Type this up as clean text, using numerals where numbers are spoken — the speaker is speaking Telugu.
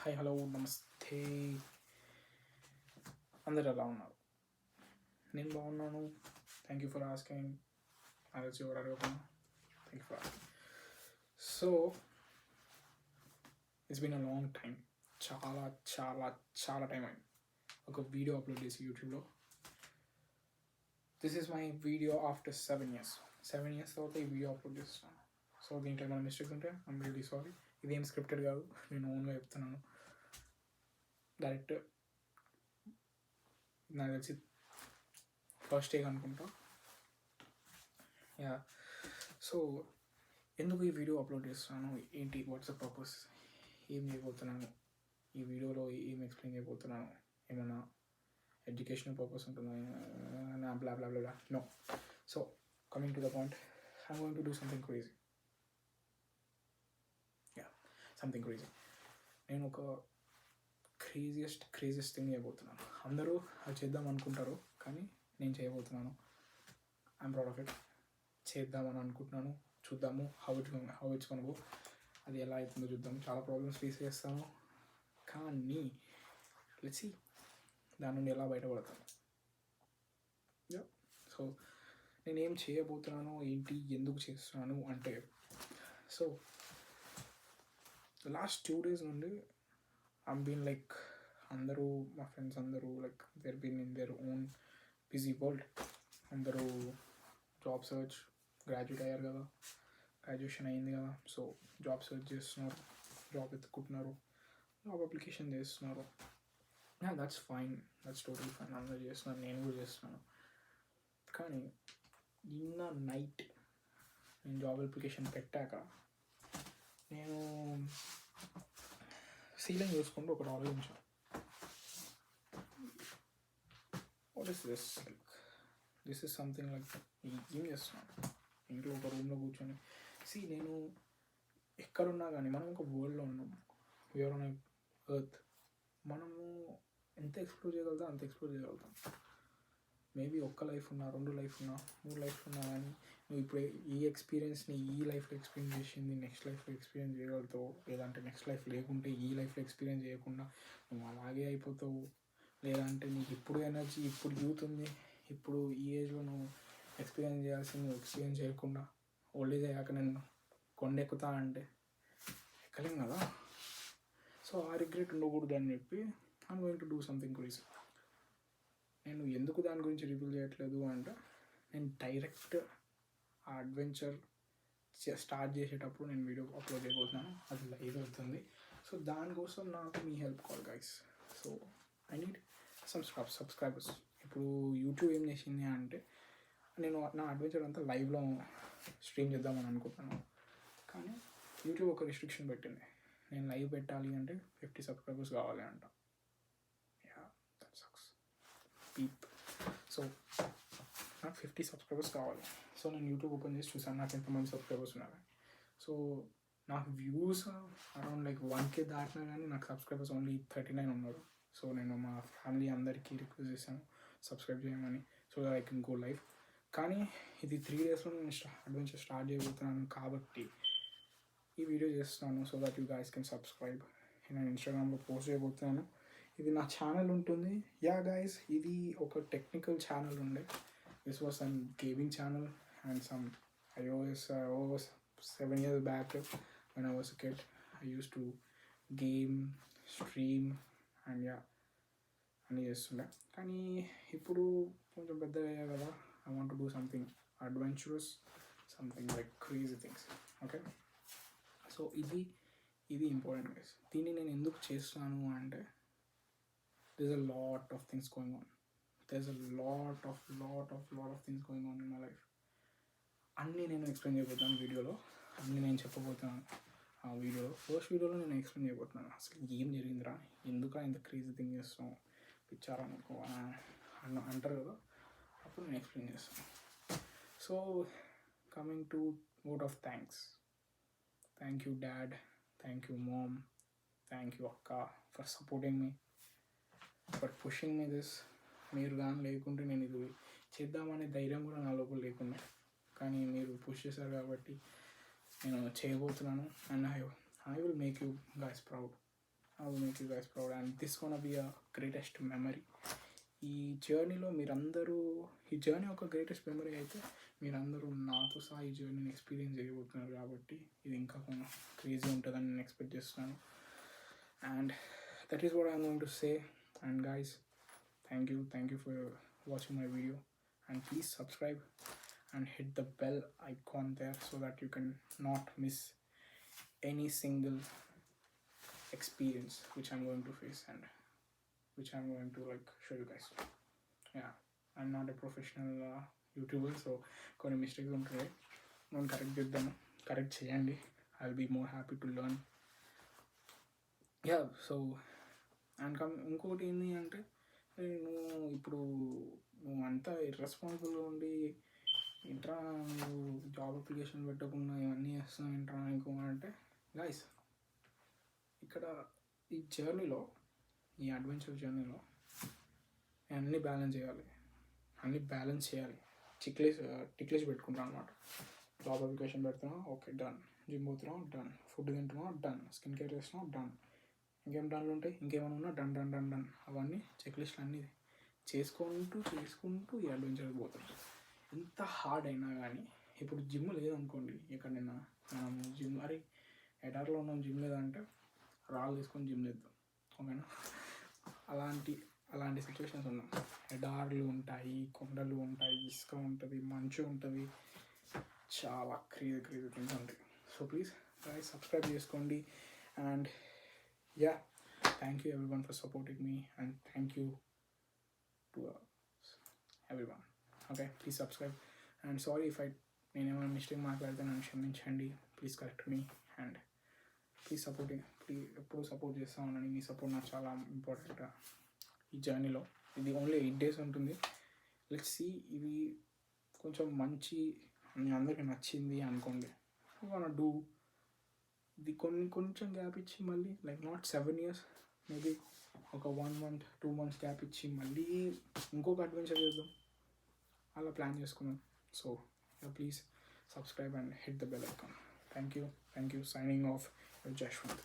హాయ్, హలో, నమస్తే. అందరు ఎలా ఉన్నారు? నేను బాగున్నాను. Thank you for asking. అరచి ఎవరు అడగకుండా thank you for asking. So it's been a long time. చాలా చాలా చాలా టైం అయింది ఒక వీడియో అప్లోడ్ చేసి యూట్యూబ్లో. This is my video after 7 years. 7 years తర్వాత ఈ వీడియో అప్లోడ్ చేస్తున్నాను. సో దీంట్లో ఏమైనా మిస్టేక్ ఉంటే ఐమ్ రియలీ సారీ. ఇదేం స్క్రిప్టెడ్ కాదు, నేను ఓన్గా చెప్తున్నాను. డైరెక్ట్ నాకు తెలిసి ఫస్ట్ టేక్ అనుకుంటా. యా. సో ఎందుకు ఈ వీడియో అప్లోడ్ చేస్తున్నాను, ఏంటి, వాట్స్ ద పర్పస్, ఏం చేయబోతున్నాను ఈ వీడియోలో, ఏం ఎక్స్ప్లెయిన్ చేయబోతున్నాను, ఏమైనా ఎడ్యుకేషనల్ పర్పస్ ఉంటుందా, blah blah blah. No. So coming to the point, I'm going to do something crazy. Yeah, something crazy. నేను ఒక క్రేజియస్ట్ థింగ్ చేయబోతున్నాను. అందరూ అది చేద్దాం అనుకుంటారు, కానీ నేను చేయబోతున్నాను. I'm proud of it. చేద్దామని అనుకుంటున్నాను. చూద్దాము హౌ ఇట్స్ గోనా గో. అది ఎలా అవుతుందో చూద్దాం. చాలా ప్రాబ్లమ్స్ ఫేస్ చేస్తాను, కానీ లెట్స్ సీ దాని నుండి ఎలా బయటపడతాను. సో నేనేం చేయబోతున్నాను, ఏంటి, ఎందుకు చేస్తున్నాను అంటే, సో లాస్ట్ 2 days నుండి ఐమ్ బీన్ లైక్, అందరూ మా ఫ్రెండ్స్ అందరూ like they're been in their own busy world. అందరూ జాబ్ సర్చ్, గ్రాడ్యుయేట్ అయ్యారు కదా, గ్రాడ్యుయేషన్ అయింది కదా, సో జాబ్ సర్చ్ చేస్తున్నారు, జాబ్ ఎత్తుకుంటున్నారు, జాబ్ అప్లికేషన్ చేస్తున్నారు. That's fine, that's total fine. అందరూ చేస్తున్నారు, నేను కూడా చేస్తున్నాను. కానీ నిన్న నైట్ నేను జాబ్ అప్లికేషన్ పెట్టాక నేను సీలింగ్ చూసుకుంటూ ఒకటి ఆలోచించాను. What is this, like this is something like ఏం చేస్తున్నాను ఇంట్లో ఒక రూమ్లో కూర్చొని. నేను ఎక్కడున్నా కానీ మనం ఒక వరల్డ్లో ఉన్నాం, వీఆర్ ఆన్ ఎర్త్. మనము ఎంత ఎక్స్ప్లోర్ చేయగలుగుతాం అంత ఎక్స్ప్లోర్ చేయగలుగుతాం. మేబీ ఒక్క లైఫ్ ఉన్నా, 2 లైఫ్ ఉన్నా, 3 లైఫ్ ఉన్నా, కానీ నువ్వు ఇప్పుడు ఈ ఎక్స్పీరియన్స్ని ఈ లైఫ్లో ఎక్స్పీరియన్స్ చేసింది నెక్స్ట్ లైఫ్లో ఎక్స్పీరియన్స్ చేయగలుగుతావు. లేదంటే నెక్స్ట్ లైఫ్ లేకుంటే ఈ లైఫ్లో ఎక్స్పీరియన్స్ చేయకుండా నువ్వు అలాగే అయిపోతావు. లేదంటే నీకు ఇప్పుడు ఎనర్జీ, ఇప్పుడు యూత్ ఉంది, ఇప్పుడు ఈ ఏజ్లో నువ్వు ఎక్స్పీరియన్స్ చేయాల్సింది నువ్వు ఎక్స్పీరియన్స్ చేయకుండా ఓల్డ్ ఏజ్ అయ్యాక నేను కొండెక్కుతా అంటే ఎక్కలేం కదా. సో ఆ రిగ్రెట్ ఉండకూడదు అని చెప్పి I'm going to do something crazy. నేను ఎందుకు దాని గురించి రివ్యూ చేయట్లేదు అంటే, నేను డైరెక్ట్ ఆ అడ్వెంచర్ స్టార్ట్ చేసేటప్పుడు నేను వీడియో అప్లోడ్ చేయబోతున్నాను. అది లైవ్ అవుతుంది. సో దానికోసం నాకు మీ హెల్ప్ కావాలి guys. So I need some subscribers. ఇప్పుడు యూట్యూబ్ ఏం చేసింది అంటే, నేను నా అడ్వెంచర్ అంతా లైవ్లో స్ట్రీమ్ చేద్దామని అనుకుంటున్నాను, కానీ యూట్యూబ్ ఒక రిస్ట్రిక్షన్ పెట్టింది. నేను లైవ్ పెట్టాలి అంటే 50 సబ్స్క్రైబర్స్ కావాలి అంట. Yeah, that sucks peep. So నాకు 50 సబ్స్క్రైబర్స్ కావాలి. సో నేను యూట్యూబ్ ఓపెన్ చేసి చూసాను నాకు ఎంతమంది సబ్స్క్రైబర్స్ ఉన్నారు. సో నాకు వ్యూస్ అరౌండ్ లైక్ 1K దాటినా కానీ నాకు సబ్స్క్రైబర్స్ ఓన్లీ 39 ఉన్నారు. సో నేను మా ఫ్యామిలీ అందరికీ రిక్వెస్ట్ చేశాను సబ్స్క్రైబ్ చేయమని, so I can go live. కానీ ఇది 3 daysలో నేను అడ్వెంచర్ స్టార్ట్ చేయబోతున్నాను కాబట్టి ఈ వీడియో చేస్తున్నాను, so that you guys can subscribe. నేను ఇన్స్టాగ్రామ్లో పోస్ట్ చేయబోతున్నాను. ఇది నా ఛానల్ ఉంటుంది. యా గైస్, ఇది ఒక టెక్నికల్ ఛానల్ ఉండే. This was some gaming channel and some iOS 7 years back when I was a kid. I used to game, stream and yeah అన్నీ చేస్తుండే. కానీ ఇప్పుడు కొంచెం పెద్దగా అయ్యా కదా, I want to do something adventurous, something like crazy things. Okay, so ఇది ఇంపార్టెంట్ గైస్. దీన్ని నేను ఎందుకు చేస్తున్నాను అంటే, there's a lot of things going on. There's a lot of things going on in my life. అన్నీ నేను ఎక్స్ప్లెయిన్ చేయబోతున్నాను వీడియోలో. అన్నీ నేను చెప్పబోతున్నాను ఆ వీడియోలో. ఫస్ట్ వీడియోలో నేను ఎక్స్ప్లెయిన్ చేయబోతున్నాను అసలు ఏం జరిగిందిరా, ఎందుకు ఇంత క్రేజీ థింగ్ చేస్తాం, పిచ్చారా అనుకో అంటారు కదా, అప్పుడు నేను ఎక్స్ప్లెయిన్ చేస్తాను. So coming to vote of thanks. Thank you dad, thank you mom, thank you అక్క for supporting me, for pushing me this. మీరు కానీ లేకుంటే నేను ఇది చేద్దామనే ధైర్యం కూడా నా లోపల లేకుండా, కానీ మీరు పుష్ చేశారు కాబట్టి నేను చేయబోతున్నాను. And I will make you guys proud. I will make you guys proud, and this gonna be a greatest memory. ఈ జర్నీలో మీరందరూ, ఈ జర్నీ ఒక గ్రేటెస్ట్ మెమరీ అయితే మీరందరూ నాతో సహా ఈ జర్నీని ఎక్స్పీరియన్స్ చేయబోతున్నారు కాబట్టి ఇది ఇంకా కొంచెం క్రేజీ ఉంటుందని నేను ఎక్స్పెక్ట్ చేస్తున్నాను. And that is what I'm going to say. And guys, thank you for watching my video, and please subscribe and hit the bell icon there so that you can not miss any single experience which I'm going to face and which I'm going to like show you guys. Yeah, I'm not a professional YouTuber, so కొన్ని మిస్టేక్స్ ఉంటాయి, మనం కరెక్ట్ చేయండి. I'll be more happy to learn. Yeah, so and ఇంకోటి ఏంటి అంటే, నువ్వు అంతా ఇర్రెస్పాన్సిబుల్గా ఉండి ఇంట్రా నువ్వు జాబ్ అప్లికేషన్ పెట్టకుండా ఇవన్నీ చేస్తావు ఇంట్రా నీకు అంటే, గైస్ ఇక్కడ ఈ జర్నీలో, ఈ అడ్వెంచర్ జర్నీలో అన్నీ బ్యాలెన్స్ చేయాలి. టిక్లేసి పెట్టుకుంటాను అనమాట. జాబ్ అప్లికేషన్ పెడుతున్నావు, ఓకే డన్. జిమ్ పోతున్నావు, డన్. ఫుడ్ తింటున్నావు, డన్. స్కిన్ కేర్ చేస్తున్నావు, డన్. ఇంకేం డన్లు ఉంటాయి, ఇంకేమైనా ఉన్నా డన్. అవన్నీ చెక్లిస్ట్లు అన్నీ చేసుకుంటూ ఈ అడ్వెంచర్కి పోతుంటాం. ఎంత హార్డ్ అయినా కానీ, ఇప్పుడు జిమ్ లేదనుకోండి ఎక్కడైనా, జిమ్ అరే ఎడార్లో ఉన్నాం జిమ్ లేదంటే రాళ్ళు తీసుకొని జిమ్ చేద్దాం, ఓకేనా? అలాంటి సిచ్యువేషన్స్ ఉన్నాం. ఎడార్లు ఉంటాయి, కొండలు ఉంటాయి, ఇసుక ఉంటుంది, మంచు ఉంటుంది, చాలా క్రేజీ థింగ్స్ ఉంటాయి. సో ప్లీజ్ గైస్ సబ్స్క్రైబ్ చేసుకోండి. And yeah, thank you everyone for supporting me, and thank you to everyone. Okay, please subscribe, and sorry if నేను ఏమైనా మిస్టేక్ మాట్లాడితే నన్ను క్షమించండి. Please correct me, and please ఎప్పుడు సపోర్ట్ చేస్తూ ఉండండి. మీ సపోర్ట్ నాకు చాలా ఇంపార్టెంట్ ఈ జర్నీలో. ఇది ఓన్లీ 8 days ఉంటుంది. లెట్స్ సీ, ఇవి కొంచెం మంచి మీ అందరికీ నచ్చింది అనుకోండి, డూ ఇది కొంచెం గ్యాప్ ఇచ్చి మళ్ళీ లైక్ నాట్ 7 years, మేబీ ఒక 1 month 2 months గ్యాప్ ఇచ్చి మళ్ళీ ఇంకొక అడ్వెంచర్ చేద్దాం, అలా ప్లాన్ చేసుకున్నాం. So please subscribe and hit the bell icon. Thank you. Signing off, Jashwant.